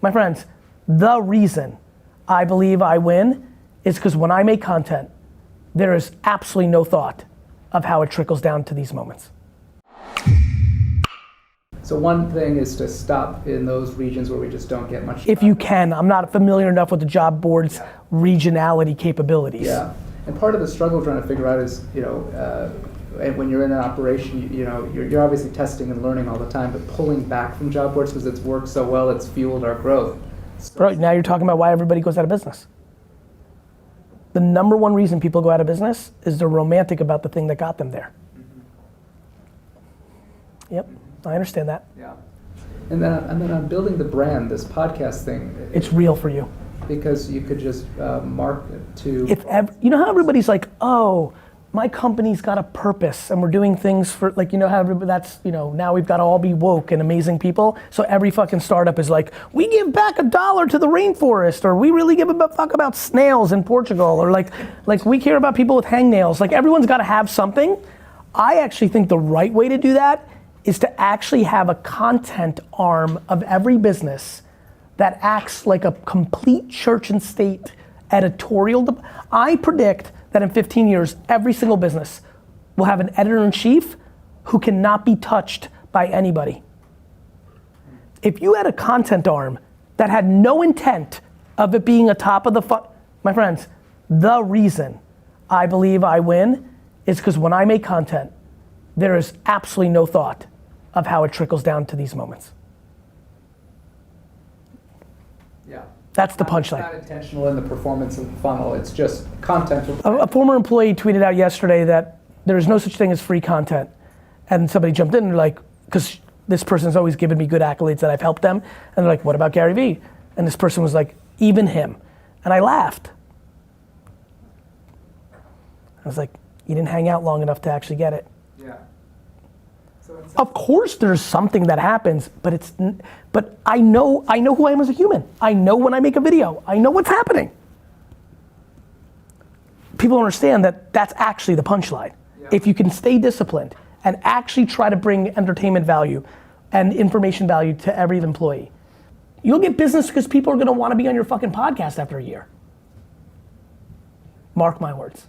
My friends, the reason I believe I win is because when I make content, there is absolutely no thought of how it trickles down to these moments. So one thing is to stop in those regions where we just don't get much. If you can, I'm not familiar enough with the job board's regionality capabilities. Yeah, and part of the struggle trying to figure out is, when you're in an operation, you're obviously testing and learning all the time, but pulling back from job boards because it's worked so well, it's fueled our growth. Right, now you're talking about why everybody goes out of business. The number one reason people go out of business is they're romantic about the thing that got them there. Yep, I understand that. Yeah, and then I'm building the brand, this podcast thing. It's real for you. Because you could just market to. You know how everybody's like, oh, my company's got a purpose and we're doing things for, like, you know how everybody, that's, now we've got to all be woke and amazing people. So every fucking startup is like, we give back $1 to the rainforest, or we really give a fuck about snails in Portugal, or like we care about people with hangnails. Like, everyone's got to have something. I actually think the right way to do that is to actually have a content arm of every business that acts like a complete church and state editorial. I predict that in 15 years, every single business will have an editor-in-chief who cannot be touched by anybody. If you had a content arm that had no intent of it being a top of the my friends, the reason I believe I win is because when I make content, there is absolutely no thought of how it trickles down to these moments. Yeah. That's the punchline. It's not intentional in the performance of the funnel, it's just content. A former employee tweeted out yesterday that there is no such thing as free content. And somebody jumped in and like, because this person's always given me good accolades that I've helped them. And they're like, what about GaryVee? And this person was like, even him. And I laughed. I was like, you didn't hang out long enough to actually get it. Yeah. Of course there's something that happens, but I know who I am as a human. I know when I make a video, I know what's happening. People understand that that's actually the punchline. Yeah. If you can stay disciplined and actually try to bring entertainment value and information value to every employee, you'll get business because people are gonna wanna be on your fucking podcast after a year. Mark my words.